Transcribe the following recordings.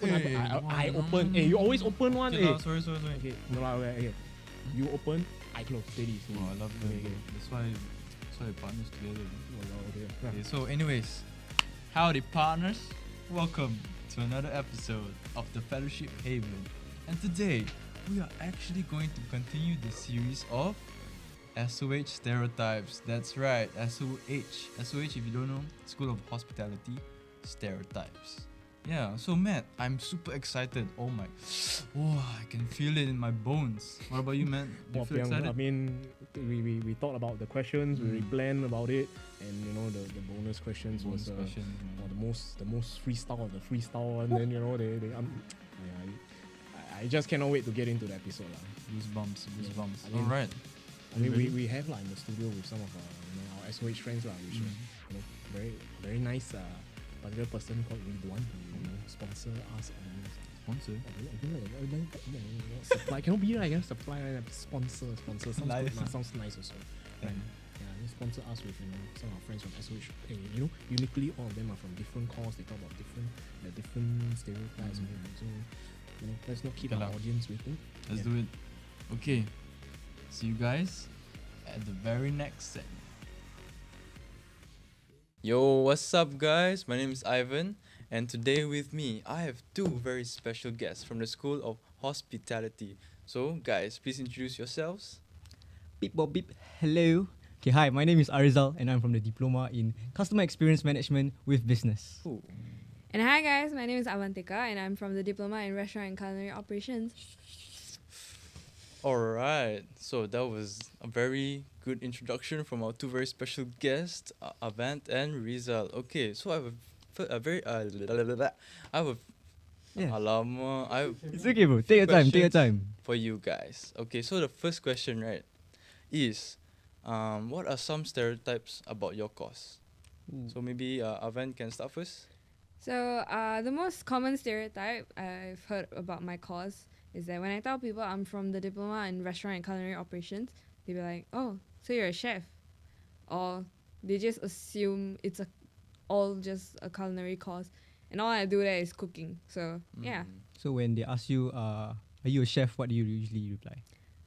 I open. Hey, you always open one. Okay, Hey. sorry. Okay, no lah. Okay. You open, I close. Steady. Oh, I love that. Okay. That's why we partners together. Okay. Okay, so anyways, howdy partners. Welcome to another episode of the Fellowship Haven. And today, we are actually going to continue the series of SOH Stereotypes. That's right, SOH. SOH, if you don't know, School of Hospitality Stereotypes. Yeah, so Matt, I'm super excited. Oh, I can feel it in my bones. What about you, Matt? Do you feel excited? I mean, we thought about the questions, we planned about it, and you know the bonus questions was the most freestyle of the freestyle, and then you know I just cannot wait to get into the episode lah. Goosebumps. I mean, Alright. I mean, we have in the studio with some of our SOH friends which very very nice particular person called Ridwan who sponsor us and Sponsor? supply cannot be like supply sponsor sounds good, sounds nice also. Right? Yeah, they sponsor us with some of our friends from SOH. Hey, uniquely all of them are from different courses. They talk about different stereotypes. So let's not keep our audience waiting. Let's do it. Okay. See you guys at the very next segment. Yo, what's up guys? My name is Ivan, and today with me I have two very special guests from the School of Hospitality. So guys, please introduce yourselves. Beep bop beep. Hello. Okay, hi. My name is Ariezal, and I'm from the Diploma in Customer Experience Management with Business. Ooh. And hi guys, my name is Avanthika, and I'm from the Diploma in Restaurant and Culinary Operations. Alright, so that was a very good introduction from our two very special guests, Avant and Rizal. Okay, so I have It's okay, bro. Take your time. For you guys. Okay, so the first question, right, is what are some stereotypes about your course? So maybe Avant can start first. So the most common stereotype I've heard about my course is that when I tell people I'm from the Diploma in Restaurant and Culinary Operations, they be like, oh, so you're a chef? Or they just assume it's all just a culinary course. And all I do there is cooking. So, yeah. So when they ask you, are you a chef, what do you usually reply?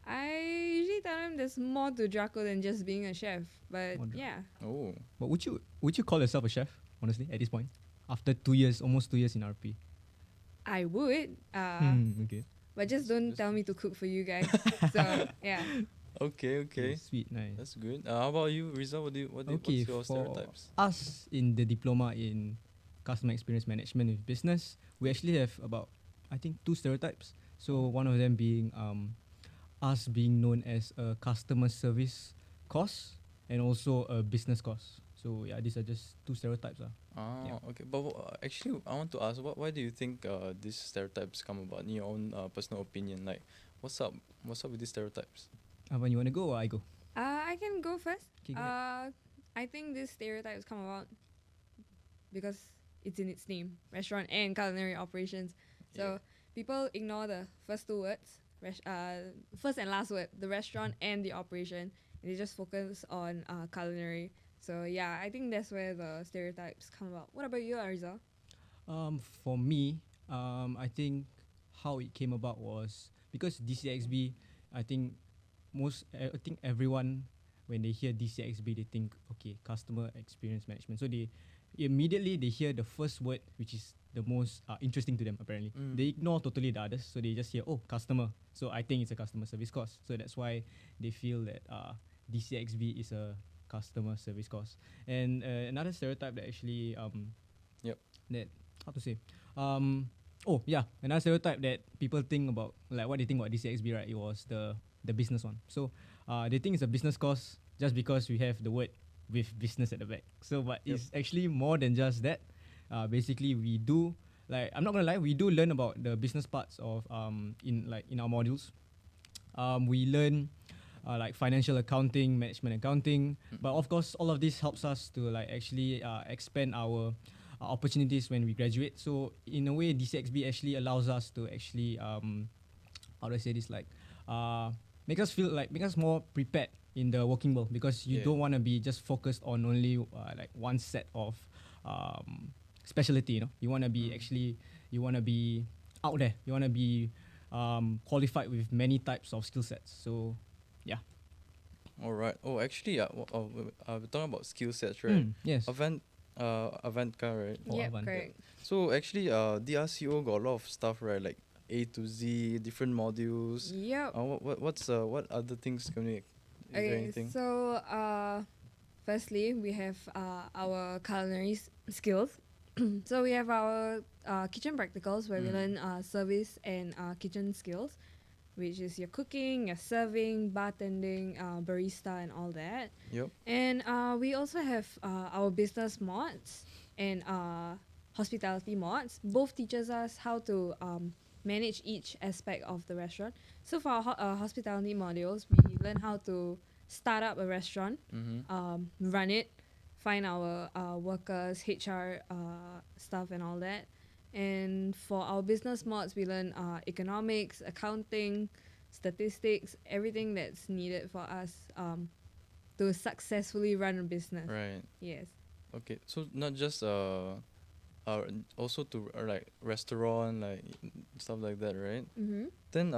I usually tell them there's more to DRCO than just being a chef. But, yeah. Oh. But would you call yourself a chef, honestly, at this point? After almost 2 years in RP? I would. Okay. But just don't tell me to cook for you guys. So, yeah. Okay. Sweet, nice. That's good. How about you, Rizal? What's your stereotypes? Us in the Diploma in Customer Experience Management with Business, we actually have about, I think, 2 stereotypes. So one of them being us being known as a customer service course and also a business course. So yeah, these are just 2 stereotypes. Okay. But actually, I want to ask, why do you think these stereotypes come about? In your own personal opinion, like, what's up with these stereotypes? Avan, you want to go or I go? I can go first. Okay, go I think these stereotypes come about because it's in its name, restaurant and culinary operations. So people ignore the first 2 words, first and last word, the restaurant and the operation, and they just focus on culinary. So yeah, I think that's where the stereotypes come about. What about you, Ariezal? For me, I think how it came about was because DCXB. I think everyone, when they hear DCXB, they think, okay, customer experience management. So they immediately hear the first word, which is the most interesting to them. Apparently, they ignore totally the others. So they just hear, oh, customer. So I think it's a customer service course. So that's why they feel that DCXB is a customer service course. And another stereotype that actually that how to say another stereotype that people think about, like what they think about DCXB, right? It was the business one. So they think it's a business course just because we have the word with business at the back. So but it's actually more than just that. Basically we do, like, I'm not gonna lie, we do learn about the business parts of in our modules. We learn like financial accounting, management accounting. But of course, all of this helps us to like actually expand our opportunities when we graduate. So in a way, DCXB actually allows us to actually how do I say this, like make us more prepared in the working world, because you don't want to be just focused on only like one set of specialty. You want to be actually, you want to be out there. You want to be qualified with many types of skill sets. So, yeah. All right. Oh, actually, we're talking about skill sets, right? Yes. Avanthika, right? Yeah, Alvin. correct. So actually, DRCO got a lot of stuff, right? Like A to Z, different modules. Yep. What other things can we? Is there Okay, anything? so firstly, we have our culinary skills. So we have our kitchen practicals where we learn service and kitchen skills, which is your cooking, your serving, bartending, barista, and all that. Yep. And we also have our business mods and hospitality mods. Both teaches us how to manage each aspect of the restaurant. So for our hospitality modules, we learn how to start up a restaurant, run it, find our workers, HR stuff, and all that. And for our business mods, we learn economics, accounting, statistics, everything that's needed for us to successfully run a business. Right. Yes. Okay. So not just also to like restaurant, like stuff like that, right? Mm-hmm. Then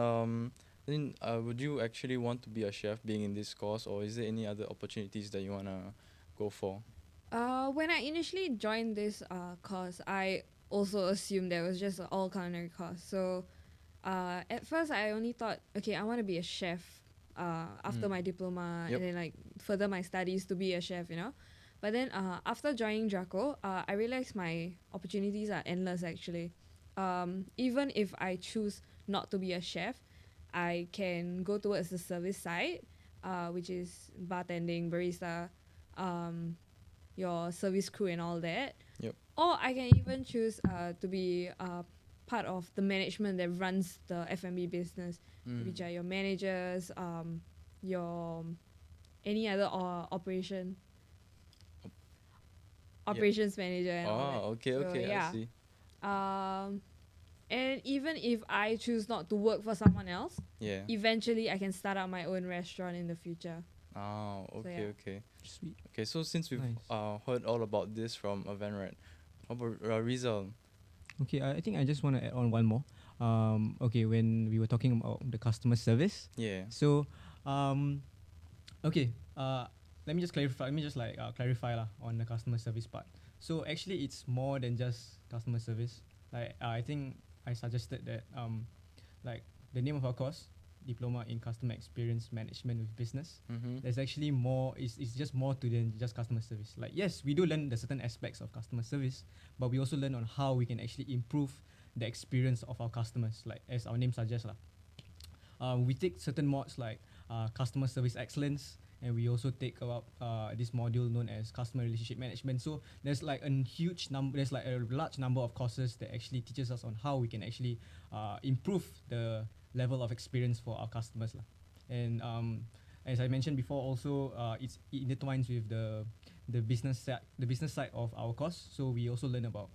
would you actually want to be a chef being in this course, or is there any other opportunities that you wanna go for? When I initially joined this course, I also assumed that it was just an all culinary course. So at first I only thought, okay, I want to be a chef after my diploma Yep. and then like further my studies to be a chef, you know. But then after joining DRCO, I realized my opportunities are endless actually. Even if I choose not to be a chef, I can go towards the service side, which is bartending, barista, your service crew and all that. Yep. Or I can even choose to be part of the management that runs the F&B business, which are your managers, your any other operations manager and all that. Okay, So, okay, yeah. I see. And even if I choose not to work for someone else, Yeah. eventually I can start up my own restaurant in the future. Oh, okay, yeah. okay. Sweet. Okay, so since we've Nice. heard all about this from Avan, right? How about Rizal? Okay, I think I just want to add on one more. Okay, when we were talking about the customer service, Yeah. so okay, let me just clarify. Let me just clarify lah on the customer service part. So actually, it's more than just customer service. Like I think I suggested that like the name of our course, Diploma in Customer Experience Management with Business. There's actually more. It's just more to than just customer service. Like yes, we do learn the certain aspects of customer service, but we also learn on how we can actually improve the experience of our customers. Like as our name suggests lah. We take certain mods like customer service excellence, and we also take about this module known as customer relationship management. So there's like a huge number, there's like a large number of courses that actually teaches us on how we can actually improve the level of experience for our customers lah. And as I mentioned before, also it intertwines with the business side of our course. So we also learn about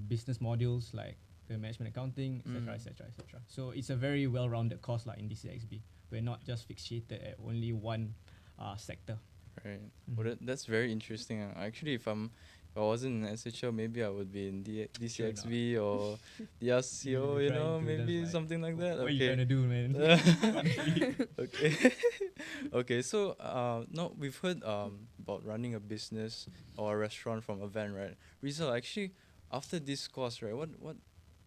business modules like the management accounting, etc., etc., etc. So it's a very well-rounded course like in DCXB. We're not just fixated at only one sector. Right. Well, that's very interesting. Actually, if I wasn't in SHL, maybe I would be in DCXB or DRCO, you know, maybe something like that. What are you trying to do, man? Okay. Okay, so now we've heard about running a business or a restaurant from Avan, right? Rizal, actually, after this course, right,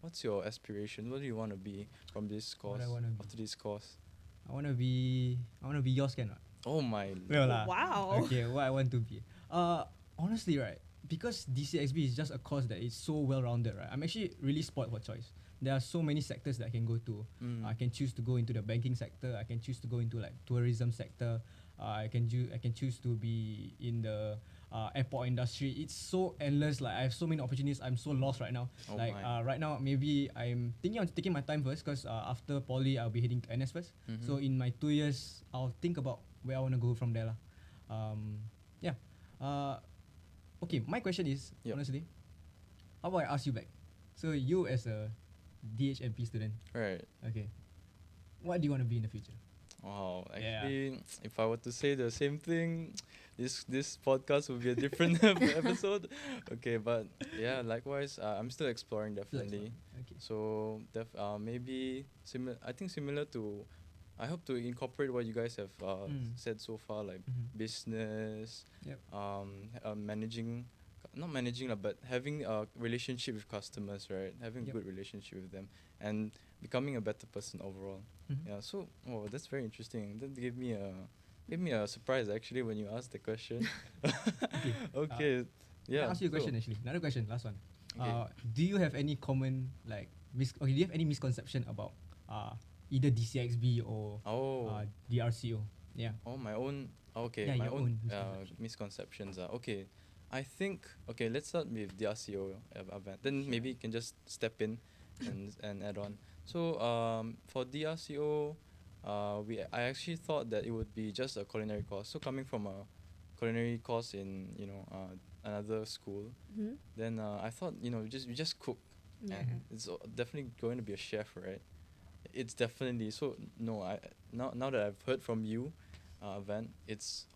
what's your aspiration? What do you want to be from this course? What I wanna be? After this course? I wanna be yours, can not? Oh my. Well lah. Wow. Okay, what I want to be. Honestly, right, because DCXB is just a course that is so well-rounded, right? I'm actually really spoiled for choice. There are so many sectors that I can go to. I can choose to go into the banking sector. I can choose to go into like tourism sector. I can choose to be in the airport industry. It's so endless. Like I have so many opportunities. I'm so lost right now. Oh like my. right now, maybe I'm thinking of taking my time first because after poly I'll be heading to NS first. So in my 2 years, I'll think about where I want to go from there lah. Yeah. Okay, my question is honestly, how about I ask you back? So you as a DHMP student, Right. okay, what do you want to be in the future? Wow, Yeah. actually, if I were to say the same thing, this podcast would be a different episode. Okay, but yeah, likewise, I'm still exploring definitely. Okay. So maybe similar. I think similar to. I hope to incorporate what you guys have said so far, like business, Yep. managing, not managing lah, but having a relationship with customers, right? Having a Yep. good relationship with them, and becoming a better person overall. Mhm. Yeah. So, oh, that's very interesting. That gave me a surprise actually when you asked the question. Okay. Yeah. I'll ask you a so- question actually. Another question, last one. Okay. Do you have any common like do you have any misconception about either DCXB or Oh. DRCO? Yeah. Oh, my own. Okay, Yeah, my your own own misconceptions. Okay, I think. Okay, let's start with DRCO event. Then maybe you can just step in and add on. So for DRCO, I actually thought that it would be just a culinary course. So coming from a culinary course in another school, Mhm. then I thought you just cook, Yeah. and it's definitely going to be a chef, right? It's definitely so. No, now that I've heard from you, Van, it's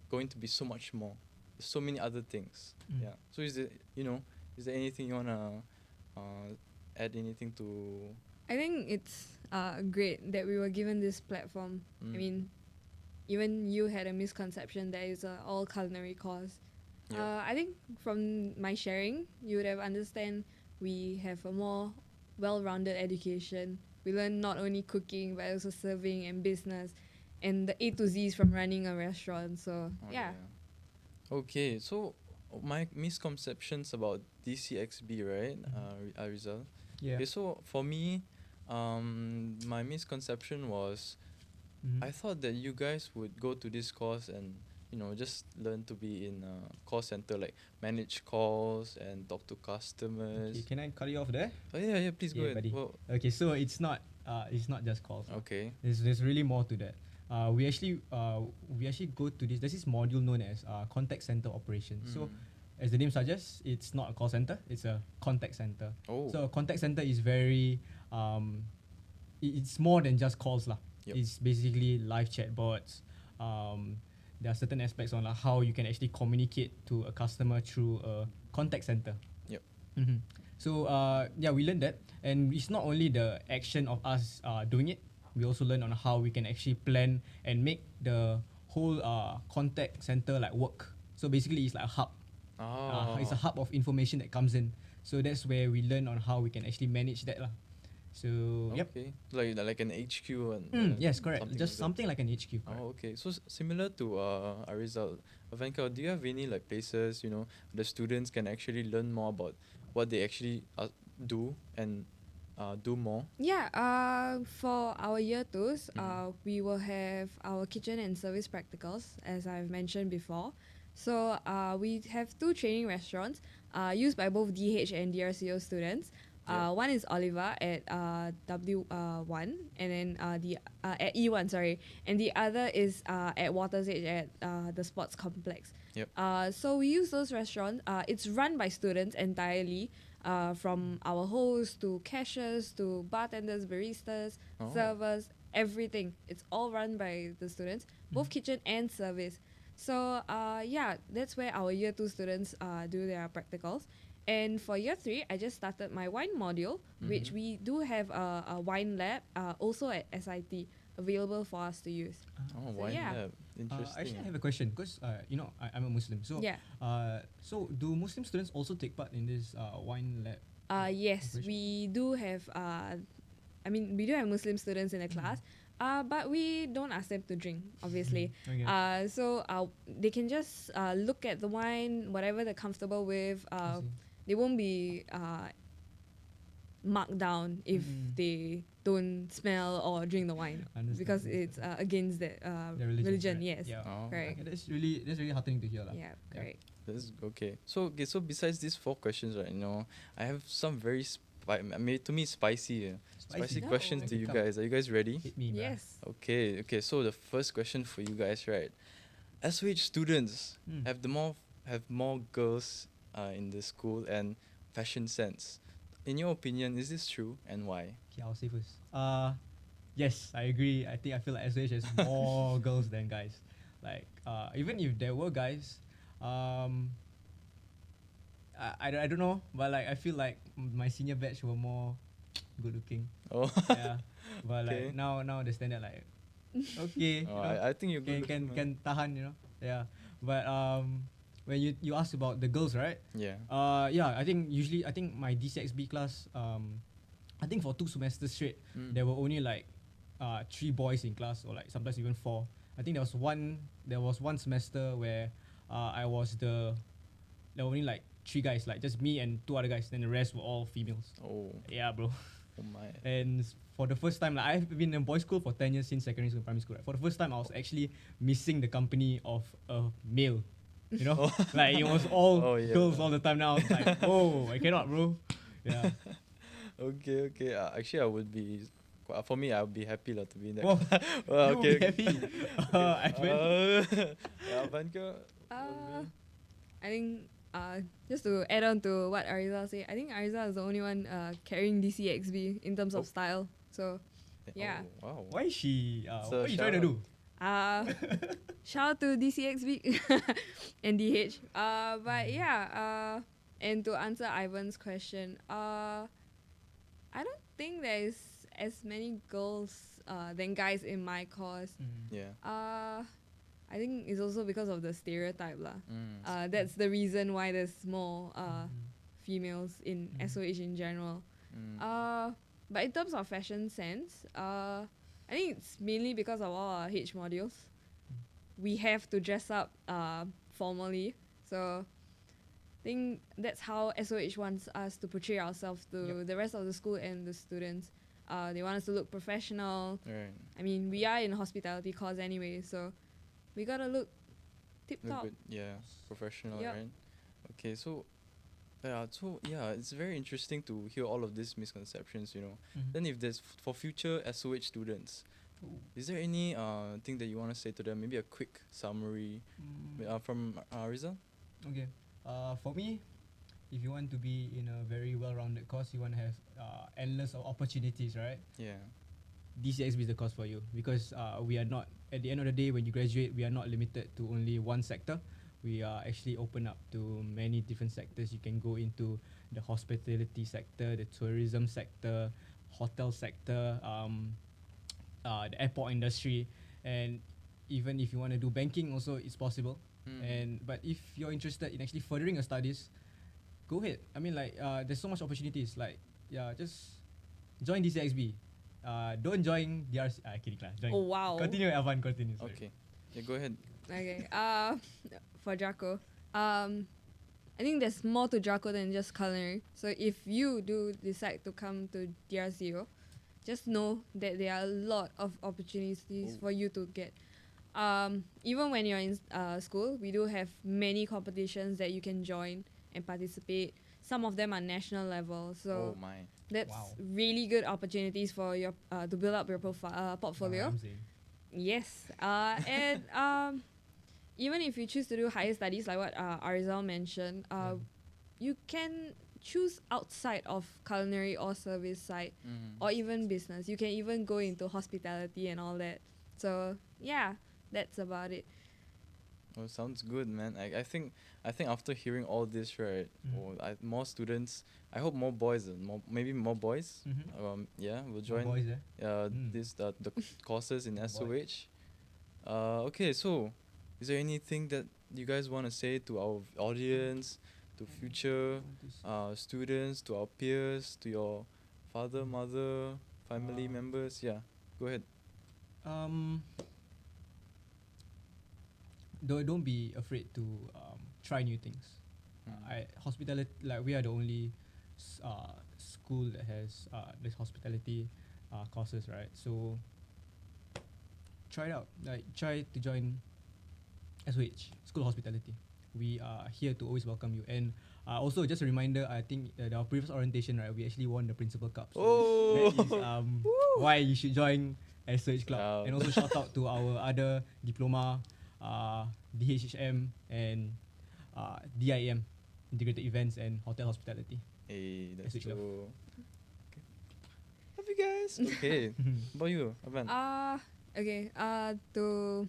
going to be so much more. There's so many other things. Mm. Yeah. So is there anything you wanna add anything to? I think it's great that we were given this platform. I mean, even you had a misconception that it's a all culinary course. Yeah. I think from my sharing, you would have understand we have a more well-rounded education. We learn not only cooking but also serving and business, and the A to Z's from running a restaurant. So Oh, yeah. Okay, so my misconceptions about DCXB, right? Ariezal. Yeah. Okay, so for me, my misconception was Mhm. I thought that you guys would go to this course and just learn to be in a call center, like manage calls and talk to customers. Okay, can I cut you off there? Oh yeah, please go Yeah, ahead. buddy. Well, Okay, so it's not just calls. okay. There's really more to that. We actually go to this. There's this module known as contact center operations. So, as the name suggests, it's not a call center. It's a contact center. Oh. So a contact center is very it's more than just calls lah. Yep. It's basically live chat bots. There are certain aspects on how you can actually communicate to a customer through a contact center. Yep. Mm-hmm. So we learned that, and it's not only the action of us doing it. We also learn on how we can actually plan and make the whole contact center like work. So basically, it's like a hub. It's a hub of information that comes in. So that's where we learn on how we can actually manage that lah. So yep. Okay. Like an HQ and Yes, correct. Just that. something like an HQ. Correct. Oh, okay. So similar to Ariezal, Avanthika, do you have any like places the students can actually learn more about what they actually do and do more? Yeah, for our year twos, we will have our kitchen and service practicals, as I've mentioned before. So we have two training restaurants used by both DH and DRCO students. One is Oliver at W1 and then at E1, sorry, and the other is at Water's Edge at the sports complex. Yep. So we use those restaurants. It's run by students entirely. From our hosts to cashiers to bartenders, baristas, servers, everything. It's all run by the students, both kitchen and service. So that's where our year 2 students do their practicals. And for year 3, I just started my wine module, which we do have a wine lab also at SIT available for us to use. Oh, So, wine yeah. lab. Interesting. Actually, I have a question because I'm a Muslim. So Yeah. So do Muslim students also take part in this wine lab? Yes, operation? we do have. We do have Muslim students in the class, but we don't ask them to drink, obviously. Okay. So they can just look at the wine, whatever they're comfortable with. I see. They won't be marked down if they don't smell or drink the wine Understand, because it's against that Their religion. right? Yes, Yeah. Oh. correct. Okay, that's really heartening to hear lah. Yeah, correct. That's okay. So besides these 4 questions, right? I have some very to me spicy Spicy. questions to Okay, you come. guys. Are you guys ready? Hit me, bruh. Yes. Okay. So the first question for you guys, right? SOH students have more girls in the school and fashion sense. In your opinion, is this true and why? Okay, I'll say first. Yes, I agree. I feel like SOH has more girls than guys. Like even if there were guys, I don't know, but like I feel like my senior batch were more good looking. Oh. Yeah, but Okay. like now the standard like okay, Oh, I think you're good. can tahan, you know. Yeah, but when you asked about the girls, right? Yeah. Yeah, I think my DCXB class I think for 2 semesters straight there were only like 3 boys in class, or like sometimes even 4. I think there was one semester where there were only like 3 guys, like just me and 2 other guys, then the rest were all females. Oh. Yeah, bro. Oh my. And for the first time, like I've been in boys' school for 10 years, since secondary school, primary school. Right? For the first time, I was actually missing the company of a male. You know, like it was all girls all the time. Now I was like, oh, I cannot, bro. Yeah. Okay. Actually, I would be. For me, I would be happy to be in that. Whoa, Well, you be happy. Avanthika. I think just to add on to what Ariezal said, I think Ariezal is the only one carrying DCXB in terms of style. So yeah. Oh, wow. Why is she? So What are you trying to do? Shout out to DCXB and DH. But yeah. And to answer Ivan's question, I don't think there is as many girls than guys in my course. Yeah. I think it's also because of the stereotype lah. That's the reason why there's more females in SOH in general. But in terms of fashion sense, I think it's mainly because of all our H modules. We have to dress up formally, so I think that's how SOH wants us to portray ourselves to the rest of the school and the students. They want us to look professional. Right. I mean, we are in a hospitality course anyway, so we gotta look tip top. Professional, Yep. right? Okay, so it's very interesting to hear all of these misconceptions, you know. Then if there's for future SOH students, is there any thing that you want to say to them? Maybe a quick summary from Ariezal? Okay. For me, if you want to be in a very well-rounded course, you want to have endless of opportunities, right? Yeah. DCXB is the course for you, because we are not, at the end of the day, when you graduate, we are not limited to only one sector. We are actually open up to many different sectors. You can go into the hospitality sector, the tourism sector, hotel sector, the airport industry, and even if you want to do banking also, it's possible. But if you're interested in actually furthering your studies, go ahead. I mean, like, there's so much opportunities. Like, just join DCXB. Don't join DRC. Kidding class. Join. Oh wow. Continue, Alvin. Continue. Sorry. Okay. Yeah, go ahead. Okay. For DRCO, I think there's more to DRCO than just culinary. So if you do decide to come to DRCO, just know that there are a lot of opportunities for you to get. Even when you're in school, we do have many competitions that you can join and participate. Some of them are national level, so that's really good opportunities for your to build up your portfolio. Yes, and even if you choose to do higher studies, like what Ariezal mentioned, you can choose outside of culinary or service side, or even business. You can even go into hospitality and all that. So yeah, that's about it. Oh, sounds good, man. I think after hearing all this, right, more students. I hope more boys, maybe more boys. Will join. More boys, the courses in SOH. Okay, so is there anything that you guys want to say to our audience, to future students, to our peers, to your father, mother, family members? Yeah, go ahead. Don't be afraid to try new things. Hospitality, like we are the only school that has this hospitality courses, right? So try it out. Like try to join SOH, School of Hospitality. We are here to always welcome you. And also, just a reminder, I think our previous orientation, right, we actually won the Principal Cup. So that is why you should join SOH Club. And also shout out to our other diploma, DHHM and DIEM, Integrated Events and Hotel Hospitality. Hey, that's SOH true. you guys. Okay. How about you, Avan? Okay. To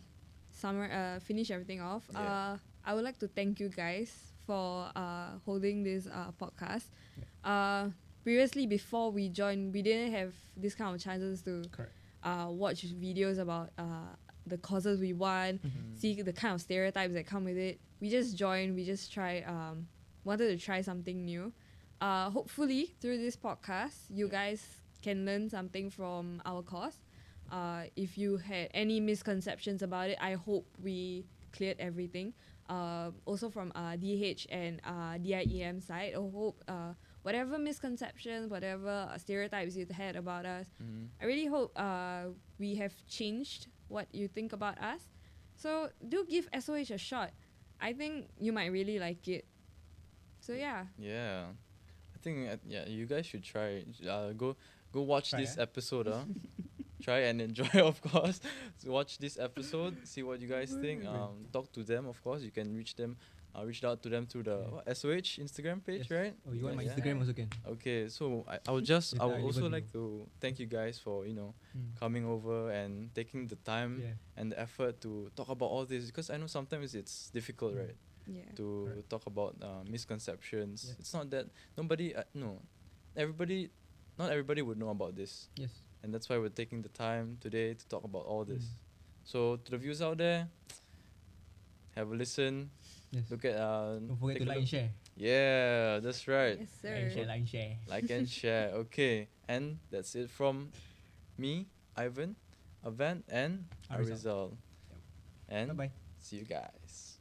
finish everything off. Yeah. I would like to thank you guys for holding this podcast. Previously, before we joined, we didn't have this kind of chances to Correct. watch videos about the causes we want, see the kind of stereotypes that come with it. We just joined. We just wanted to try something new. Hopefully, through this podcast, you guys can learn something from our course. If you had any misconceptions about it, I hope we cleared everything. Also from DH and DIEM side, I hope whatever misconceptions, whatever stereotypes you had about us, I really hope we have changed what you think about us. So do give SOH a shot. I think you might really like it. So yeah. Yeah. I think you guys should try. Go watch this episode. Try and enjoy, of course. So watch this episode, see what you guys think. Talk to them, of course. You can reach them. Reach out to them through the SOH Instagram page, Yes. right? Oh, you want my Yeah. Instagram also can. Okay, so I would Yes, also Alvin. like to thank you guys for coming over and taking the time Yeah. and the effort to talk about all this, because I know sometimes it's difficult, right? Yeah. To talk about misconceptions. Yeah. It's not that not everybody would know about this, Yes. and that's why we're taking the time today to talk about all this. So to the viewers out there, have a listen. Yes. Look at Don't forget take to a like and look. share. Yeah, that's right. Yes, Like and sir. share, like and share. Like and share. Okay, and that's it from me, Ivan, Avan, and Ariezal. Ariezal. And Bye bye. see you guys.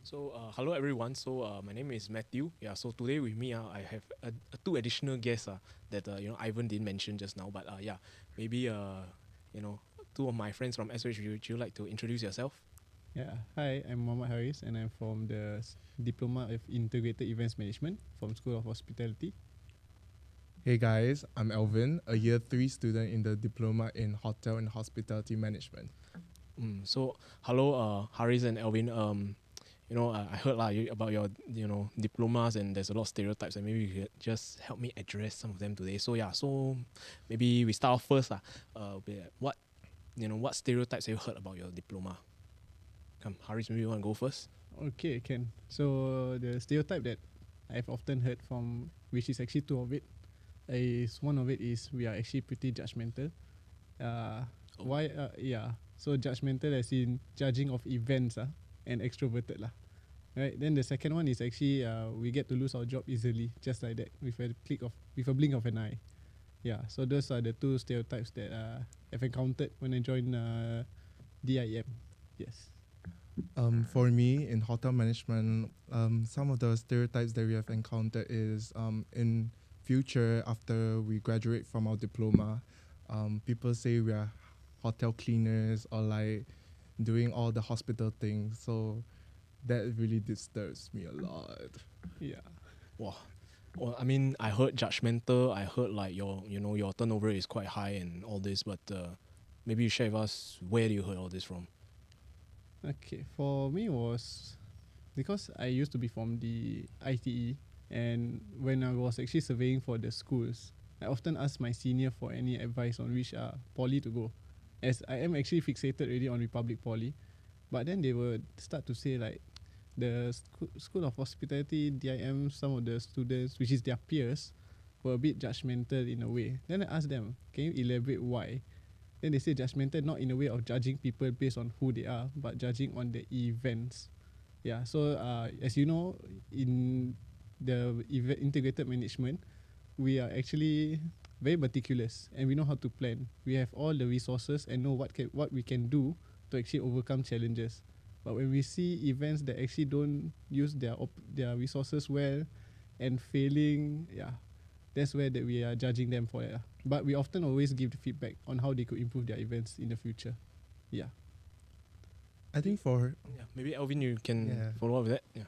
So, hello everyone. So, my name is Matthew. Yeah. So today with me, I have two additional guests that Ivan didn't mention just now. But maybe two of my friends from SOH. Would you like to introduce yourself? Yeah, hi, I'm Muhammad Haris and I'm from the Diploma of Integrated Events Management from School of Hospitality. Hey guys, I'm Alvin, a year 3 student in the Diploma in Hotel and Hospitality Management. So, hello, Haris and Alvin. I heard about your diplomas, and there's a lot of stereotypes, and maybe you could just help me address some of them today. So maybe we start off first. With what stereotypes have you heard about your diploma? Come, Haris, maybe you want to go first? Okay, can. So the stereotype that I've often heard from, which is actually two of it, is one of it is we are actually pretty judgmental. Why? Yeah. So judgmental as in judging of events and extroverted lah. Right. Then the second one is actually we get to lose our job easily, just like that, with a blink of an eye. Yeah. So those are the two stereotypes that I've encountered when I joined DIEM. Yes. For me, in hotel management, some of the stereotypes that we have encountered is in future, after we graduate from our diploma, people say we are hotel cleaners or like doing all the hospital things. So that really disturbs me a lot. Yeah. Wow. Well, I mean, I heard judgmental. I heard like your turnover is quite high and all this. But maybe you share with us, where do you heard all this from? Okay, for me was because I used to be from the ITE, and when I was actually surveying for the schools, I often asked my senior for any advice on which poly to go, as I am actually fixated already on Republic Poly, but then they would start to say like the School of Hospitality, DIM, some of the students, which is their peers, were a bit judgmental in a way. Then I asked them, can you elaborate why? Then they say judgmental not in a way of judging people based on who they are, but judging on the events. Yeah, so as you know, in the integrated management, we are actually very meticulous and we know how to plan. We have all the resources and know what we can do to actually overcome challenges. But when we see events that actually don't use their resources well and failing, that's where that we are judging them for it. But we often always give the feedback on how they could improve their events in the future. Yeah. I think for Maybe Alvin, you can follow up with that. Yeah.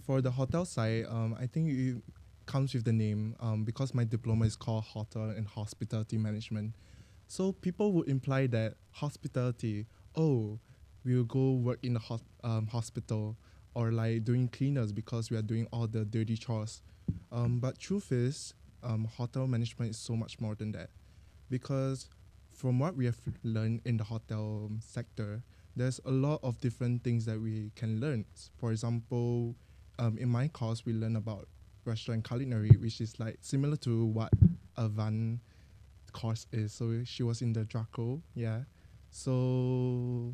for the hotel side, I think it comes with the name because my diploma is called Hotel and Hospitality Management. So people would imply that hospitality, we'll go work in the hospital, or like doing cleaners because we are doing all the dirty chores. But truth is, hotel management is so much more than that, because from what we have learned in the hotel sector, there's a lot of different things that we can learn. For example, in my course, we learn about restaurant culinary, which is like similar to what Alvin course is. So she was in the DRCO, yeah. So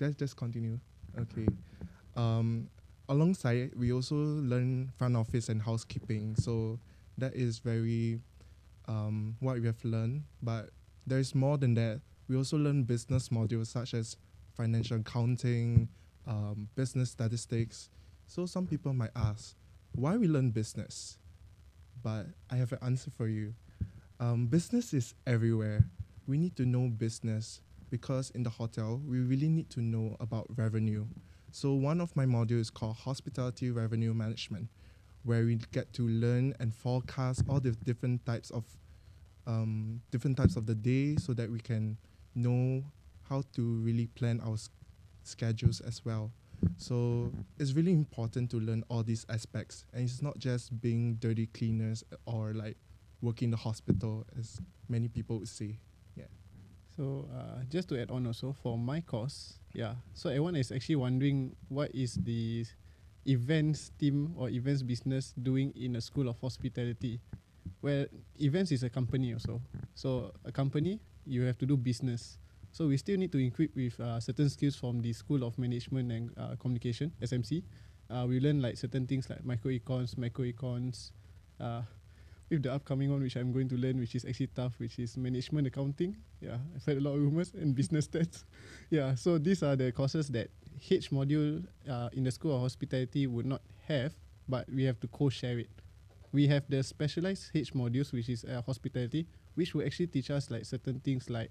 let's just continue. Okay. Alongside, we also learn front office and housekeeping. So that is very what we have learned. But there is more than that. We also learn business modules such as financial accounting, business statistics. So some people might ask, why we learn business? But I have an answer for you. Business is everywhere. We need to know business because in the hotel, we really need to know about revenue. So one of my modules is called Hospitality Revenue Management, where we get to learn and forecast all the different types of the day so that we can know how to really plan our schedules as well. So it's really important to learn all these aspects, and it's not just being dirty cleaners or like working in the hospital, as many people would say. Yeah. So just to add on also for my course, yeah. So everyone is actually wondering what is the events team or events business doing in a school of hospitality. Well, events is a company also. So a company, you have to do business. So we still need to equip with certain skills from the School of Management and Communication, SMC. We learn like certain things like microecons, macroecons. With the upcoming one, which I'm going to learn, which is actually tough, which is management accounting. Yeah, I've heard a lot of rumors, and business stats. Yeah, so these are the courses that H module in the School of Hospitality would not have, but we have to co-share it. We have the specialized H modules, which is hospitality, which will actually teach us like certain things like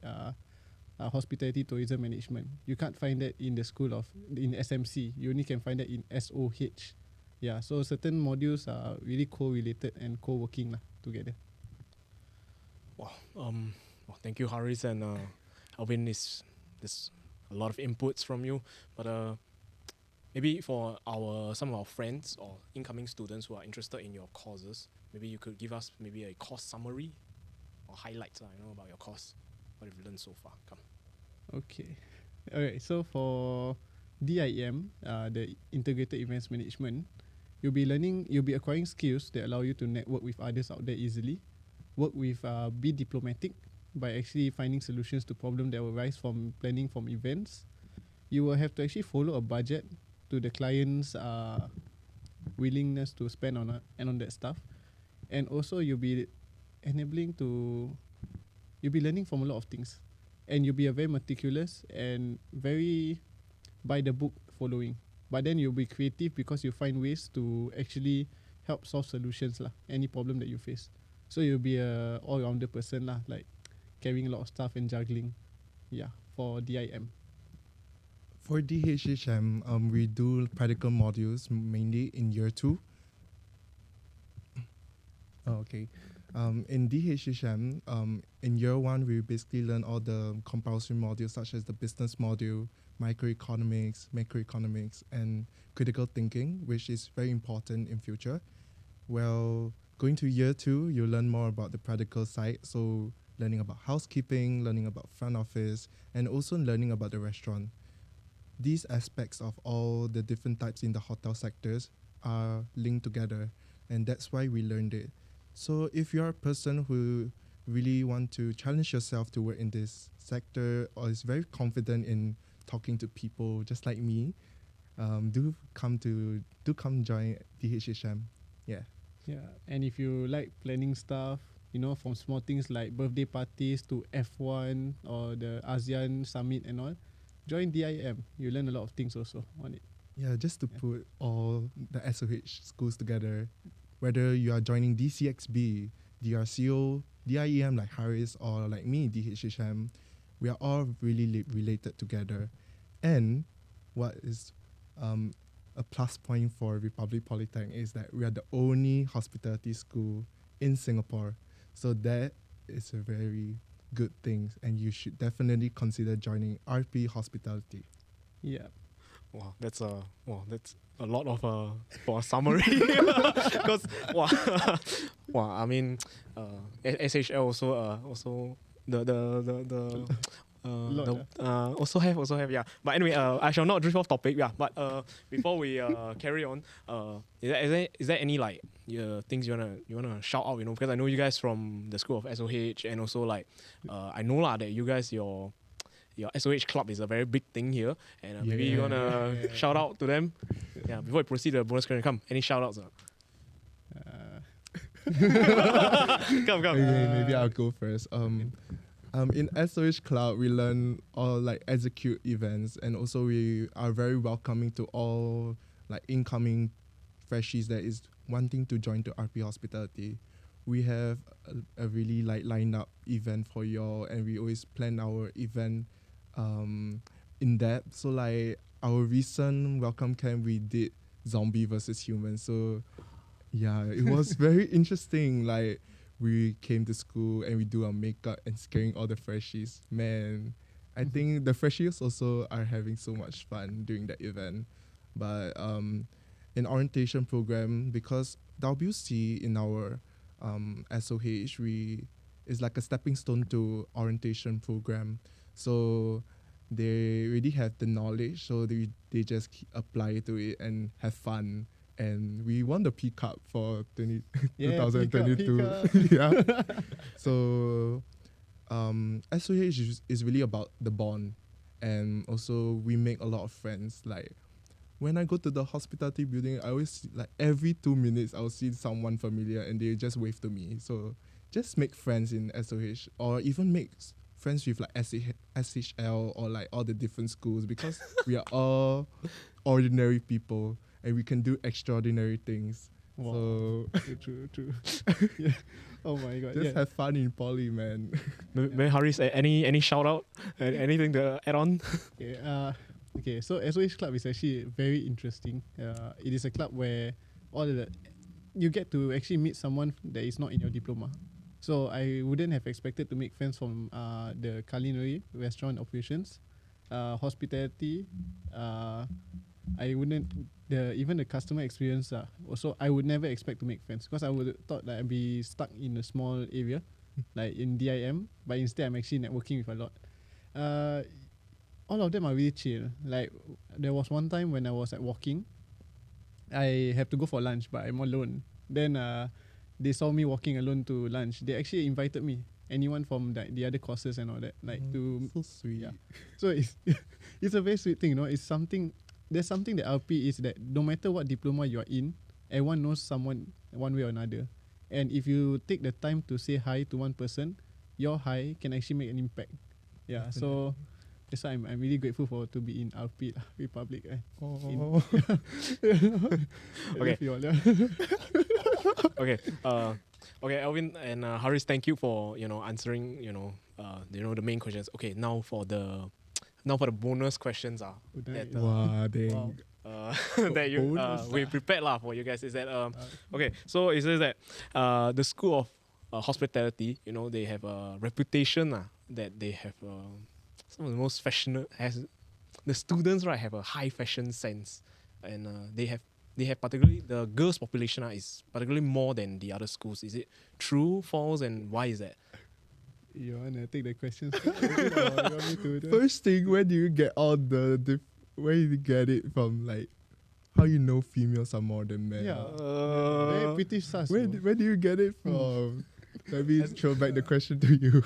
hospitality tourism management. You can't find that in the school of in SMC. You only can find that in SOH. Yeah, so certain modules are really co-related and co-working together. Wow. Well, thank you, Haris and Alvin. There's a lot of inputs from you, but maybe for some of our friends or incoming students who are interested in your courses, maybe you could give us maybe a course summary or highlights, about your course. What have you learned so far? Come. Okay. Alright, so for DIEM, the Integrated Events Management, you'll be acquiring skills that allow you to network with others out there easily, work with, be diplomatic by actually finding solutions to problems that will arise from planning from events. You will have to actually follow a budget to the client's willingness to spend on that stuff. And also you'll be learning from a lot of things. And you'll be a very meticulous and very by the book following. But then you'll be creative because you find ways to actually help solve solutions any problem that you face. So you'll be a all-rounder person like carrying a lot of stuff and juggling. Yeah, for DIM. For DHHM, we do practical modules mainly in year 2. Oh, okay. In DHHM, in year 1, we basically learn all the compulsory modules such as the business module, microeconomics, macroeconomics, and critical thinking, which is very important in future. Well, going to year 2, you learn more about the practical side. So learning about housekeeping, learning about front office, and also learning about the restaurant. These aspects of all the different types in the hotel sectors are linked together, and that's why we learned it. So if you're a person who really want to challenge yourself to work in this sector or is very confident in talking to people just like me, do come join DHHM. Yeah. Yeah, and if you like planning stuff, from small things like birthday parties to F1 or the ASEAN summit and all, join DIM. You learn a lot of things also on it. Yeah, just to put all the SOH schools together, whether you are joining DCXB, DRCO, DIEM like Haris, or like me, DHHM, we are all really related together. And what is a plus point for Republic Polytechnic is that we are the only hospitality school in Singapore. So that is a very good thing, and you should definitely consider joining RP Hospitality. Yeah. Wow, that's a lot of for a summary. Because I mean, SHL also the also have, yeah. But anyway, I shall not drift off topic, yeah. But before we carry on, is there any like things you wanna shout out, because I know you guys from the school of SOH, and also like I know lah that you guys your SOH club is a very big thing here, and maybe you wanna shout out to them, yeah. Before we proceed to the bonus question, come, any shout outs? Come. Okay, maybe I'll go first. In SOH Cloud, we learn all like execute events, and also we are very welcoming to all like incoming freshies that is wanting to join to RP Hospitality. We have a really like lined up event for y'all, and we always plan our event in depth. So like our recent welcome camp, we did zombie versus human. So yeah, it was very interesting. Like we came to school and we do our makeup and scaring all the freshies. Man, I think the freshies also are having so much fun during that event. But in orientation program, because WC in our SOH is like a stepping stone to orientation program. So they already have the knowledge, so they just apply to it and have fun. And we won the P Cup for 2022. Yeah. So SOH is really about the bond, and also we make a lot of friends. Like when I go to the hospitality building, I always like every 2 minutes I'll see someone familiar and they just wave to me. So just make friends in SOH, or even make friends with like SHL or like all the different schools, because we are all ordinary people and we can do extraordinary things. Wow. So True. Yeah. Oh my god. just have fun in poly, man. Maybe Haris, any shout out? Anything to add on? Okay, so SOH Club is actually very interesting. It is a club where you get to actually meet someone that is not in your diploma. So I wouldn't have expected to make friends from the culinary restaurant operations, hospitality. I wouldn't even the customer experience. Also, I would never expect to make friends, because I would thought that I'd be stuck in a small area, like in DIM. But instead, I'm actually networking with a lot. All of them are really chill. Like there was one time when I was walking, I have to go for lunch, but I'm alone. Then they saw me walking alone to lunch. They actually invited me, anyone from the other courses and all that, to. So sweet. Yeah. So it's a very sweet thing, There's something that RP is that no matter what diploma you are in, everyone knows someone one way or another. And if you take the time to say hi to one person, your hi can actually make an impact. Yeah. So that's why I'm really grateful to be in RP Republic. Okay. Okay. Okay, Alvin and Haris, thank you for answering the main questions. Okay, now for the bonus questions that we prepared for you guys is that okay, so it says that the School of Hospitality, they have a reputation that they have some of the most fashionable, the students have a high fashion sense, and they have particularly the girls population is particularly more than the other schools. Is it true, false, and why is that? You wanna take the questions? First thing, where do you get all where do you get it from? Like, how you know females are more than men? Yeah, very pretty sus. Where do you get it from? Let me throw back the question to you.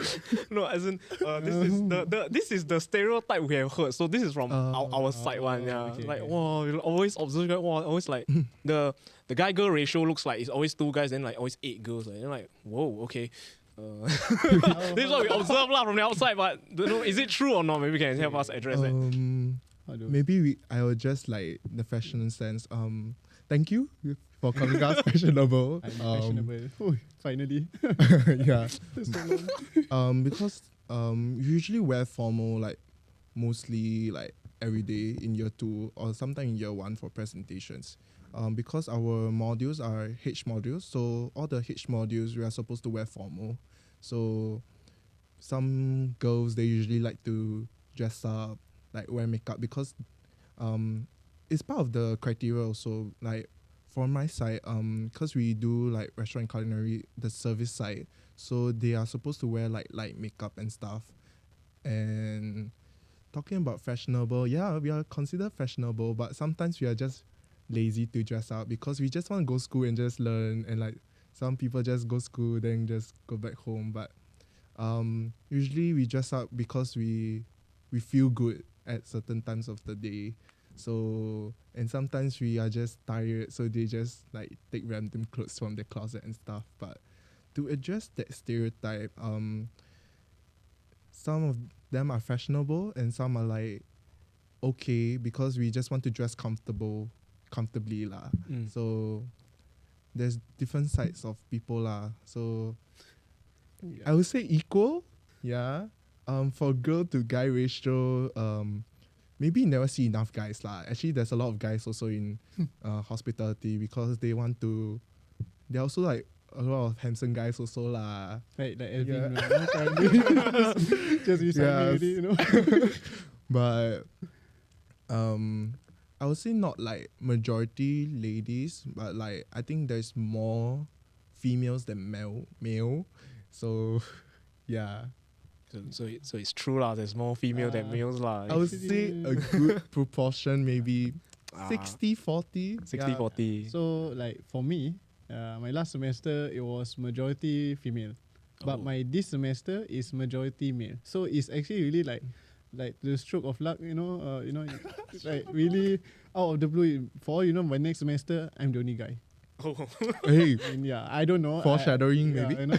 No, as in this is the stereotype we have heard. So this is from our side one. Yeah, okay. Wow, you always observe. Wow, always like the guy girl ratio looks like it's always 2 guys, then like always 8 girls. Like, you're like, whoa, okay. This is what we observe from the outside, but is it true or not? Maybe you can help us address that. Maybe I will just like the fashion sense. Thank you for calling us fashionable. Fashionable. Finally. Yeah. Because you usually wear formal like mostly like every day in year 2 or sometime in year 1 for presentations. Because our modules are H modules, so all the H modules we are supposed to wear formal. So some girls, they usually like to dress up, like wear makeup, because it's part of the criteria also. Like for my side, because we do like restaurant culinary, the service side, so they are supposed to wear like light makeup and stuff. And talking about fashionable, yeah, we are considered fashionable, but sometimes we are just lazy to dress up because we just want to go school and just learn. And like some people just go school then just go back home. But usually we dress up because we feel good at certain times of the day. So and sometimes we are just tired, so they just like take random clothes from the closet and stuff. But to address that stereotype, some of them are fashionable and some are like okay because we just want to dress comfortably lah. So there's different sides of people lah. So I would say equal, yeah. For girl to guy ratio, maybe you never see enough guys lah. Actually, there's a lot of guys also in hospitality because they want to. They're also like a lot of handsome guys also lah. Right, like Alvin, Yeah. right? Just beside me, you know. But I would say not like majority ladies, but like I think there's more females than male. So yeah. So it's true lah. There's more female than males lah. I would say a good proportion, maybe 60-40. 60-40. So like for me, my last semester it was majority female, but my this semester is majority male. So it's actually really like the stroke of luck, you know, like really out of the blue. For all you know, my next semester I'm the only guy. Oh. Hey, And yeah, I don't know. foreshadowing Yeah, maybe. you know,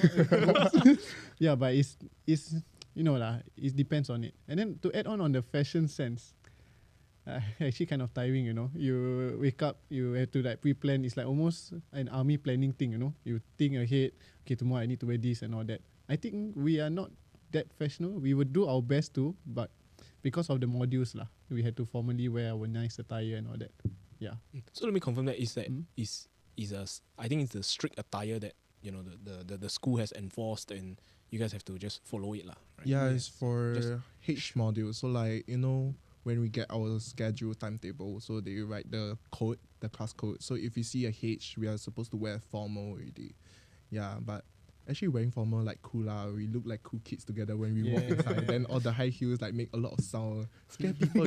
yeah, but it's you know lah. It depends on it. And then to add on the fashion sense, actually kind of tiring. You know, you wake up, you have to like pre-plan. It's like almost an army planning thing. You know, you think ahead. Okay, tomorrow I need to wear this and all that. I think we are not that fashionable. We would do our best to, but because of the modules lah, we had to formally wear our nice attire and all that. Yeah. So let me confirm that I think it's the strict attire that the school has enforced and you guys have to just follow it lah. Right? Yeah, it's for Just- H module. So like, when we get our schedule timetable, so they write the code, the class code. So if you see a H, we are supposed to wear formal already. Yeah, but actually wearing formal like cool lah. We look like cool kids together when we walk inside. Then all the high heels like make a lot of sound. Scare people,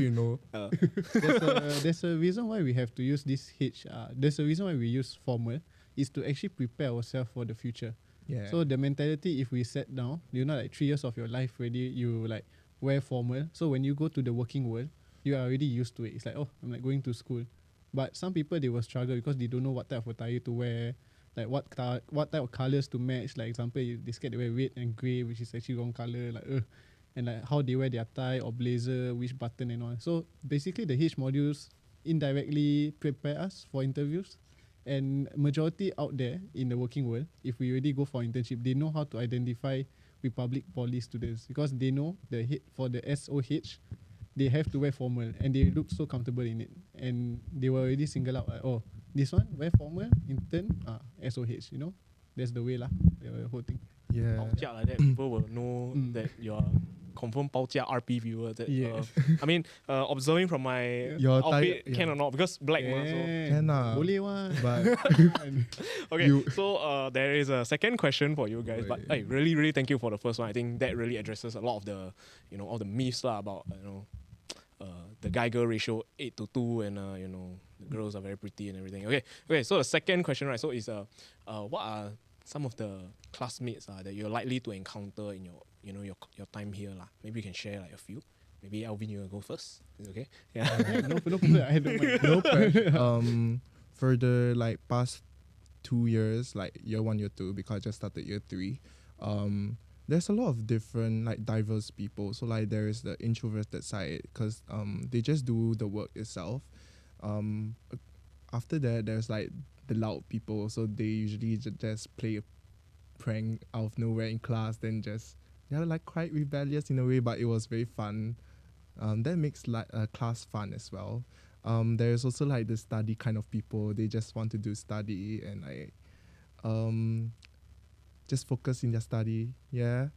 There's a reason why we have to use this H. There's a reason why we use formal is to actually prepare ourselves for the future. Yeah. So the mentality, if we set down, like 3 years of your life already, you like wear formal. So when you go to the working world, you are already used to it. It's like, oh, I'm like going to school. But some people, they will struggle because they don't know what type of attire to wear, like what type of colors to match. Like example, they scared to wear red and grey, which is actually wrong color. And like how they wear their tie or blazer, which button and all. So basically, the H modules indirectly prepare us for interviews. And majority out there in the working world, if we already go for internship, they know how to identify Republic Poly students because they know for the SOH, they have to wear formal and they look so comfortable in it. And they were already single out, like, oh, this one wear formal, intern, SOH, That's the way lah, the whole thing. yeah. 报价 like that, people will know that you are confirm 报价 RP viewer. That, Yeah. I mean, observing from my Your outfit, tie- can yeah. or not? Because black mah, so. Can lah. Boleh wah. But Okay, so there is a second question for you guys, but Oi. hey, really, really thank you for the first one. I think that really addresses a lot of the, all the myths lah about, the guy-girl ratio 8:2 and, the girls are very pretty and everything. Okay, so the second question, right, so is, what are some of the classmates that you're likely to encounter in your time here lah? Maybe you can share like a few. Maybe Alvin, you will go first. Is it okay? Yeah. No problem. I don't mind. no pressure. For the like past 2 years, like year 1, year 2, because I just started year 3, there's a lot of different like diverse people. So like there is the introverted side because they just do the work itself. After that, there's like the loud people. So they usually just play a prank out of nowhere in class. Then they're like quite rebellious in a way, but it was very fun. That makes like class fun as well. There's also like the study kind of people. They just want to do study and like just focus in their study. Yeah.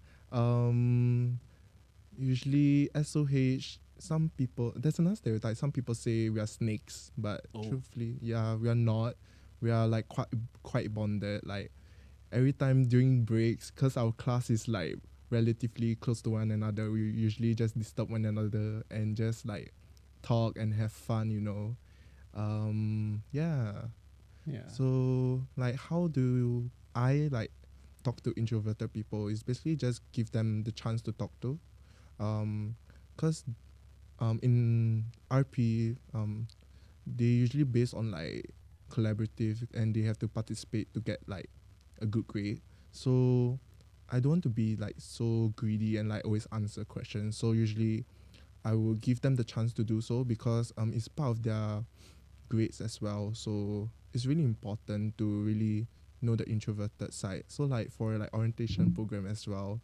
Usually SOH some people, there's another stereotype. Some people say we are snakes, but Oh. truthfully, yeah, we are not. We are like quite bonded. Like every time during breaks, because our class is like relatively close to one another, we usually just disturb one another and just like talk and have fun, you know. Yeah. Yeah. So like, how do I like talk to introverted people? Is basically just give them the chance to talk to, because in RP they usually based on like collaborative and they have to participate to get like a good grade. So I don't want to be like so greedy and like always answer questions. So usually I will give them the chance to do so because it's part of their grades as well. So it's really important to really know the introverted side. So like for like orientation program as well,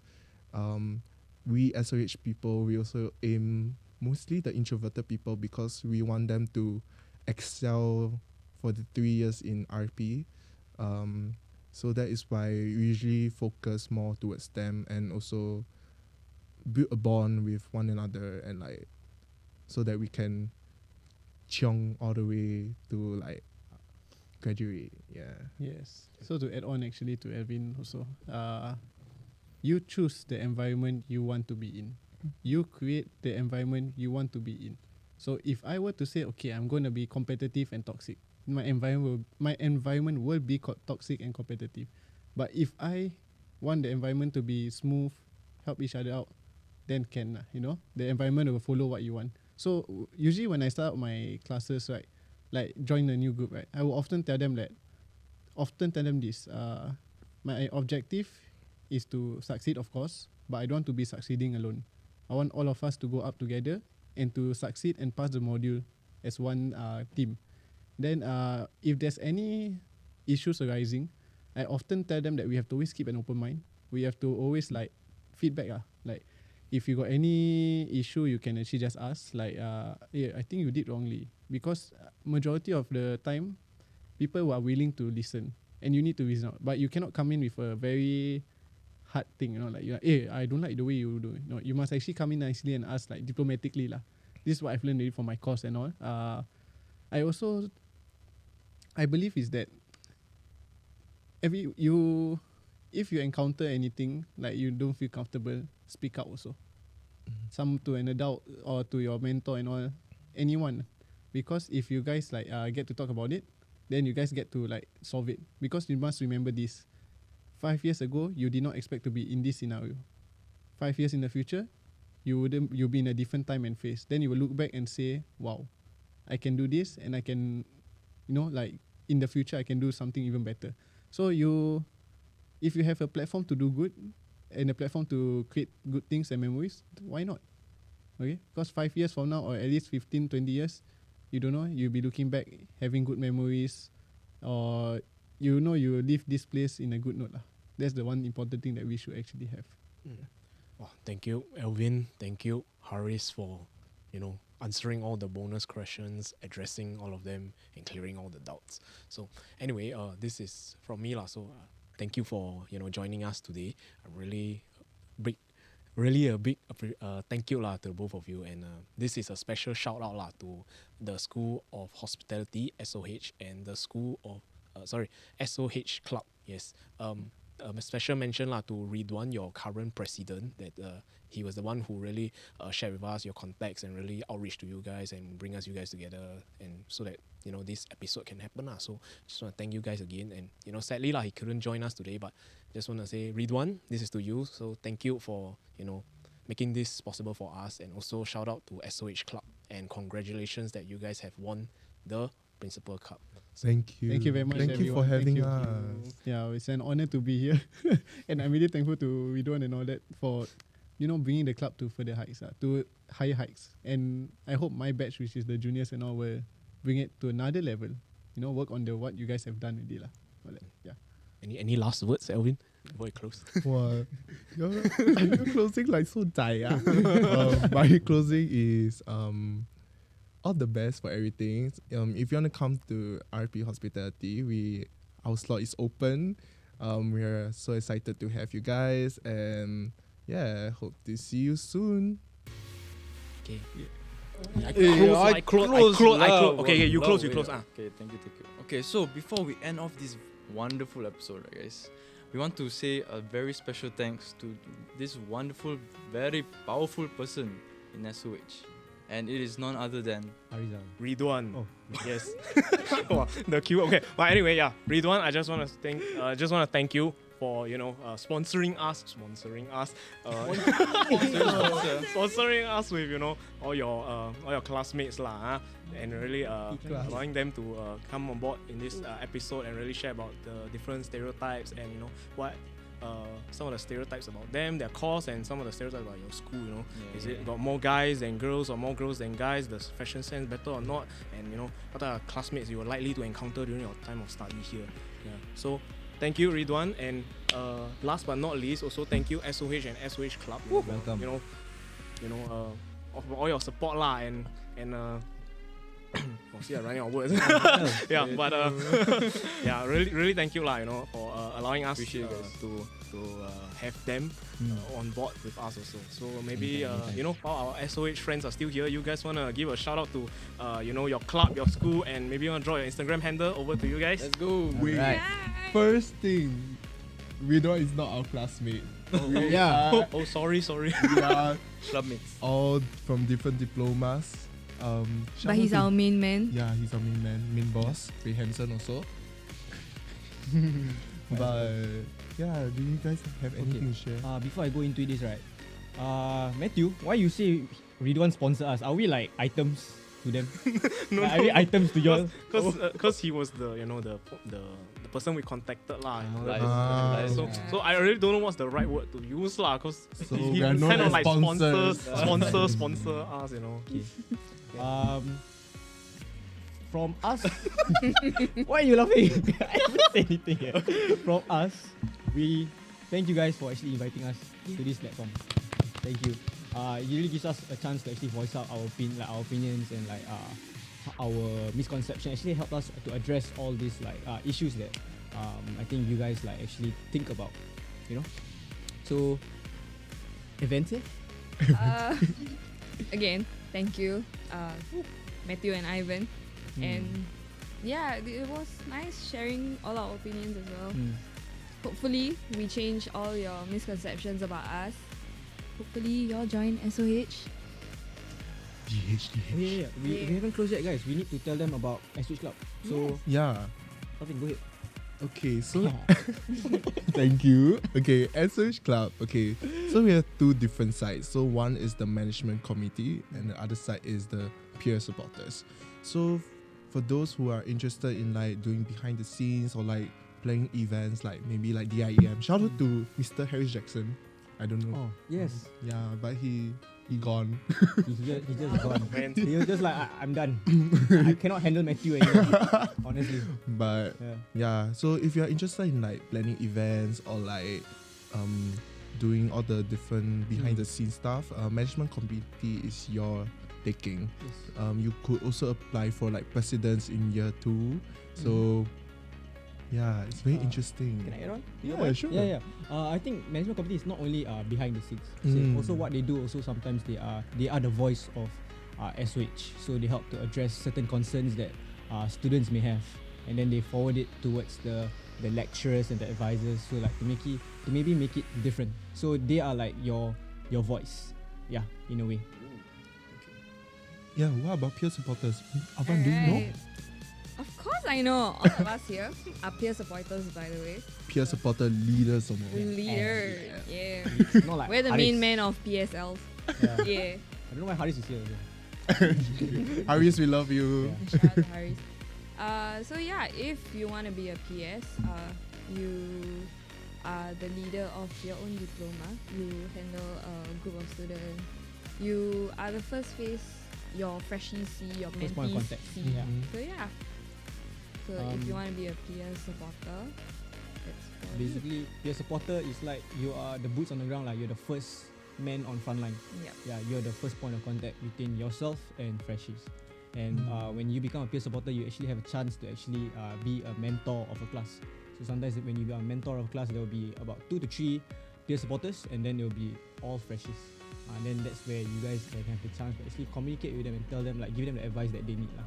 we SOH people, we also aim mostly the introverted people because we want them to excel for the 3 years in RP. So that is why we usually focus more towards them and also build a bond with one another and like so that we can chiong all the way to like graduate. Yeah. Yes. So to add on actually to Alvin also, you choose the environment you want to be in. You create the environment you want to be in. So if I were to say, okay, I'm going to be competitive and toxic, my environment will be toxic and competitive. But if I want the environment to be smooth, help each other out, then can lah, you know, the environment will follow what you want. So usually when I start my classes, right, like join a new group, right, I will often tell them this. My objective is to succeed, of course, but I don't want to be succeeding alone. I want all of us to go up together and to succeed and pass the module as one team. Then if there's any issues arising, I often tell them that we have to always keep an open mind. We have to always like feedback. Like if you got any issue, you can actually just ask. Like, yeah, I think you did wrongly. Because majority of the time, people are willing to listen, and you need to listen out. But you cannot come in with a very hard thing, you know, like, hey, I don't like the way you do it. No, you must actually come in nicely and ask like diplomatically lah. This is what I've learned from my course and all. I believe is that if you encounter anything like you don't feel comfortable, speak out also. Some to an adult or to your mentor and all, anyone. Because if you guys like get to talk about it, then you guys get to like solve it. Because you must remember this. 5 years ago, you did not expect to be in this scenario. 5 years in the future, you'll be in a different time and phase. Then you will look back and say, wow, I can do this and I can, you know, like in the future I can do something even better. So if you have a platform to do good and a platform to create good things and memories, why not? Okay? Because 5 years from now or at least 15, 20 years, you don't know, you'll be looking back, having good memories, or you know you will leave this place in a good note lah. That's the one important thing that we should actually have. Well, thank you, Alvin. Thank you, Haris, for, you know, answering all the bonus questions, addressing all of them, and clearing all the doubts. So anyway, this is from me lah. So thank you for, you know, joining us today. I'm really a big thank you lah to both of you. And this is a special shout out lah to the School of Hospitality SOH and the School of SOH Club. Yes. A special mention lah to Ridwan, your current president, that he was the one who really shared with us your contacts and really outreach to you guys and bring you guys together, and so that, you know, this episode can happen lah. So just want to thank you guys again. And, you know, sadly lah, he couldn't join us today, but just want to say, Ridwan, this is to you. So thank you for, you know, making this possible for us, and also shout out to SOH Club and congratulations that you guys have won the Principal Cup. Thank you. Thank you very much. Thank you for everyone. having Thank you. us. Yeah, it's an honor to be here, and I'm really thankful to Ridwan and all that for, you know, bringing the club to further heights, to higher heights. And I hope my batch, which is the juniors and all, will bring it to another level. You know, work on what you guys have done already lah. Yeah. Any last words, Alvin, before we close? Wow, you're closing like so die. My closing is all the best for everything. If you want to come to RP Hospitality, our slot is open. We are so excited to have you guys, and yeah, hope to see you soon. Okay. Yeah. Okay, you close. Ah. Okay, thank you. Okay, so before we end off this wonderful episode, right, guys, we want to say a very special thanks to this wonderful, very powerful person in SOH. And it is none other than Ariezal. Ridwan. Oh. Yes. Wow, the cue. Okay. But anyway, yeah, Ridwan, I just want to thank you for sponsoring us, sponsoring us with all your classmates lah, and really allowing them to come on board in this episode and really share about the different stereotypes and what some of the stereotypes about them, their course, and some of the stereotypes about your school. Is it got more guys than girls or more girls than guys? The fashion sense better or not? And what are classmates you are likely to encounter during your time of study here? Yeah. So thank you, Ridwan, and last but not least, also thank you SOH and SOH Club. Welcome. Of all your support lah, and see, I'm running out of words. Yeah, but yeah, really thank you lah, for allowing us to have them on board with us also. So maybe while our SOH friends are still here, you guys wanna give a shout out to your club, your school, and maybe you wanna draw your Instagram handle over to you guys. let's go. Wait, Right. first thing, Ridwan is not our classmate. Yeah. Oh, sorry. We are Clubmates. all from different diplomas. But he's our main man. Yeah, he's our main man, main boss. Very handsome also. But yeah, do you guys have anything to share? Before I go into this, right? Matthew, why you say Ridwan sponsor us? Are we like items to them? No, Are we items to y'all? Because he was the the person we contacted lah. Lies. So I really don't know what's the right word to use lah. Cause So he we are known kind of as like sponsors. sponsor us. Okay. From us, why are you laughing? I didn't say anything here. From us, we thank you guys for actually inviting us to this platform. Thank you. It really gives us a chance to actually voice out our opinions and like our misconception. Actually help us to address all these issues that I think you guys like actually think about. So events here. Again, thank you, Matthew and Ivan. And yeah, it was nice sharing all our opinions as well. Hopefully, we change all your misconceptions about us. Hopefully, y'all join SOH. Oh, yeah. We haven't closed yet, guys. We need to tell them about SOH Club. So, Yeah. Alvin, go ahead. Okay, so thank you. Okay, SOH Club. Okay, so we have two different sides. So one is the management committee, and the other side is the peer supporters. So for those who are interested in like doing behind the scenes or like playing events, like maybe like DIEM, shout out to Mr. Harris Jackson. I don't know. Oh, yes. Yeah, but he gone. He just gone. Man. He was just like, I'm done. I cannot handle Matthew anymore. Honestly. But yeah, so if you're interested in like planning events or like doing all the different behind the scenes stuff, management committee is your taking. Yes. You could also apply for like presidents in year 2. So yeah, it's very interesting. Can I add on? Yeah, sure. Yeah. I think management committee is not only behind the scenes. So also what they do, also sometimes they are the voice of SOH. So they help to address certain concerns that students may have, and then they forward it towards the lecturers and the advisors. So like to maybe make it different. So they are like your voice. Yeah, in a way. Yeah, what about peer supporters? Avan, do you know? Alright. Of course I know. All of us here are peer supporters, by the way. Peer supporter leaders or more. Leader. Yeah. It's not like We're the Haris. main man of PSLs. Yeah. Yeah. I don't know why Haris is here. Also. Haris, we love you. Shout out to Haris. So yeah, if you want to be a PS, you are the leader of your own diploma. You handle a group of students. You are the first face your freshies see, your First point of mentees contact. see. Yeah. So yeah. So if you want to be a peer supporter, that's for you. Basically, peer supporter is like you are the boots on the ground. Like you're the first man on front line. Yep. Yeah, you're the first point of contact between yourself and freshies. And when you become a peer supporter, you actually have a chance to actually be a mentor of a class. So sometimes when you are a mentor of a class, there will be about 2 to 3 peer supporters, and then there will be all freshies. And then that's where you guys can have the chance to actually communicate with them and tell them, like, give them the advice that they need lah.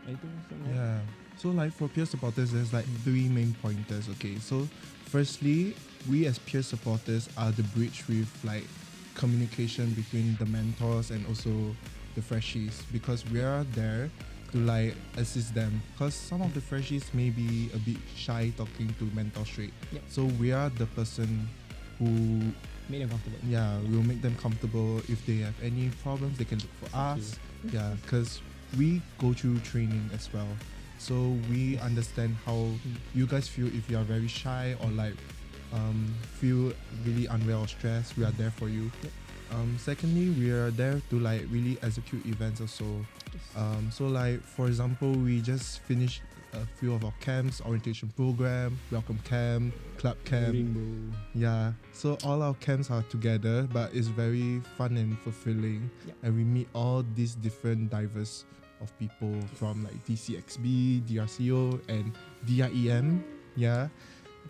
Anything else? you want to add? Yeah. So like for peer supporters, there's like three main pointers. Okay. So firstly, we as peer supporters are the bridge with like communication between the mentors and also the freshies, because we are there to like assist them, because some of the freshies may be a bit shy talking to mentor straight. Yep. So we are the person who, Make them comfortable. yeah, will make them comfortable. If they have any problems, they can look for us. Yeah, because we go through training as well, so we understand how you guys feel if you are very shy or like feel really unwell or stressed. We are there for you. Secondly, we are there to like really execute events also. So like for example, we just finished a few of our camps, orientation program, welcome camp, club camp. Rainbow. Yeah, so all our camps are together, but it's very fun and fulfilling. Yep. And we meet all these different diverse of people from like DCXB, DRCO, and DIEM. Yeah,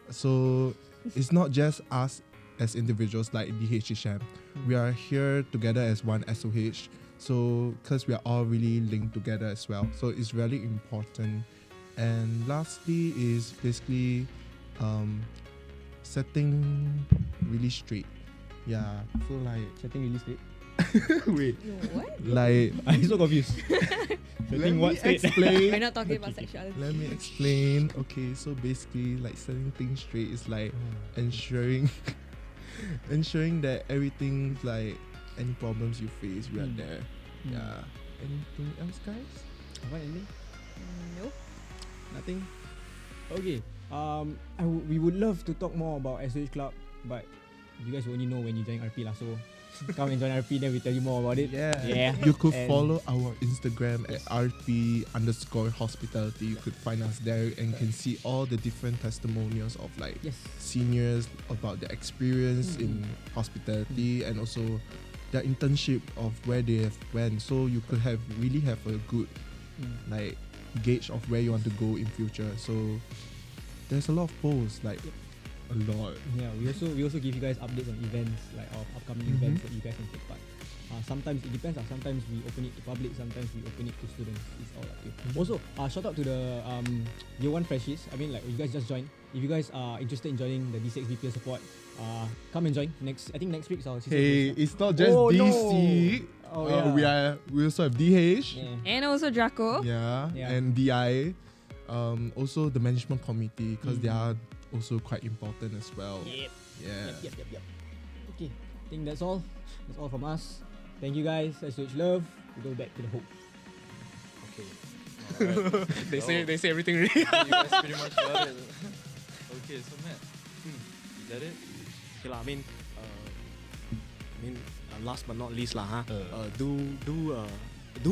so it's not just us as individuals like DHHM. We are here together as one SOH. So because we are all really linked together as well, so it's really important. And lastly is basically setting really straight. Yeah, so like Setting really straight. wait, No, what? like I'm so confused. let Setting me what straight? We're explain. not talking about sexuality. Let me explain. Okay, so basically, like setting things straight is like ensuring that everything, like any problems you face, we are there. Yeah. Anything else, guys? What, anything? Nope. Nothing? Okay. We would love to talk more about SOH Club, but you guys will only know when you join RP lah. So come and join RP, then we tell you more about it. Yeah. You could And- follow our Instagram at RP_hospitality. You could find us there and can see all the different testimonials of like Yes. seniors about their experience in hospitality and also their internship of where they have went. So you could really have a good like gauge of where you want to go in future. So there's a lot of posts, like a lot. Yeah, we also give you guys updates on events, like our upcoming events that you guys can take part. Sometimes it depends. Sometimes we open it to public, sometimes we open it to students. It's all up to you. Also, shout out to the year 1 freshies. I mean, like, you guys just joined. If you guys are interested in joining the DCXB peer support, come and join. I think next week is our season. Hey, it's not just Oh, no. DC. Oh, yeah. We also have DH. Yeah. And also Draco. Yeah, Yeah. and DI. Also the management committee, because they are also quite important as well. Yep. Yeah. Yep. Okay, I think that's all. That's all from us. Thank you guys. SOH love. We go back to the host. They say everything really. You guys pretty much got it. Okay, so Matt, is that it? Okay lah, I mean, last but not least lah, do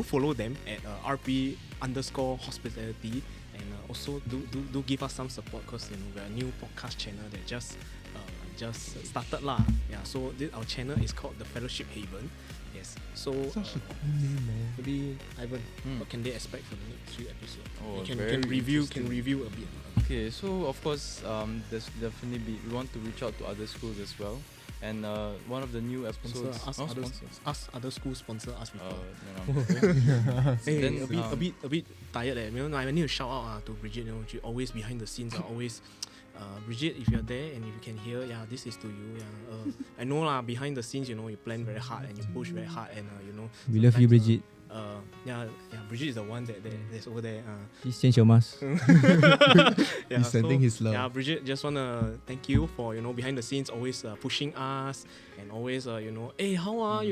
follow them at RP_hospitality, and also do give us some support, because we're a new podcast channel that just started lah. Yeah, so our channel is called the Fellowship Haven. Yes, so Such a cool name, man. maybe Ivan, what can they expect for the next 3 episodes? Oh, You very can review interesting. a bit. Okay, so of course, there's definitely we want to reach out to other schools as well, and one of the new Sponsor episodes. us, us other schools sponsor us people. Hey, Hey, then, a bit tired. I need to shout out to Bridget. She always behind the scenes. Always, Bridget, if you're there and if you can hear, this is to you. I know lah. Behind the scenes, you plan very hard and you push very hard, and We love you, sometimes, Bridget. Bridget is the one that's over there. Please change your mask. He's sending his love. Yeah, Bridget, just wanna thank you for behind the scenes, always pushing us, and always hey, how are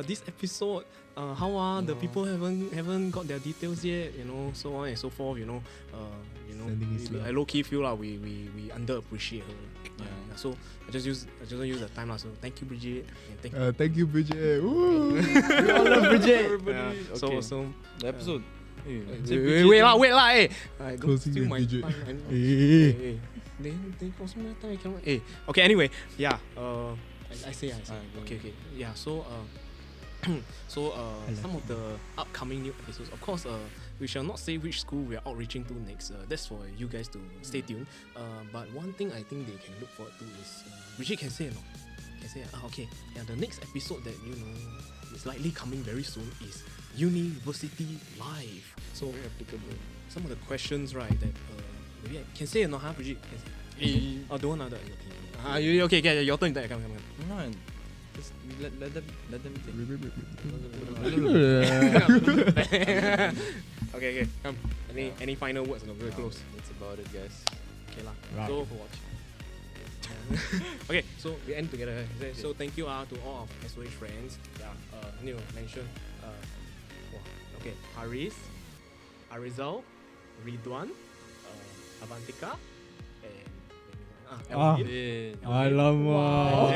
this episode? How are the people haven't got their details yet? So on and so forth. Sending his love. I low key feel like we underappreciate her. So I just use the time lah. So thank you, Bridget, and thank you. Thank you, Bridget. Woo. We all love Bridget. Everybody. Yeah, Okay. So The episode. Hey, wait lah, hey. Don't Closing steal with my Bridget. time. Hey. Hey. They closing my time. I cannot. Hey. Okay. Anyway, yeah. I say. Okay. Yeah. So some of the upcoming new episodes. Of course, we shall not say which school we are outreaching to next. That's for you guys to stay tuned. But one thing I think they can look forward to is Bridget can say or not? can say, okay, yeah, the next episode that is likely coming very soon is University Live. So Very applicable. some of the questions, right, that maybe I can say or not, huh, Bridget? Can say. Oh, don't want okay. Okay, your turn. Come. No, just let them think. Okay, come. Any final words? No, very close. That's about it, guys. Okay lah. Right. So For watching. okay, so we end together. So thank you to all of SOH friends. Neil mentioned. Okay, Ariezal, Ridwan, Avanthika, and Alvin. Alamak.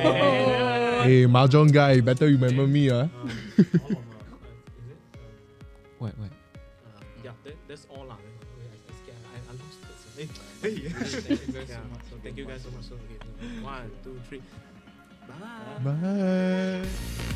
Hey, mahjong guy, better remember me, All of is it? What? Yeah, that's all lah. I lost it. Thank you guys so much. So thank you guys so much. So, okay, 1, 2, 3. Bye. Bye.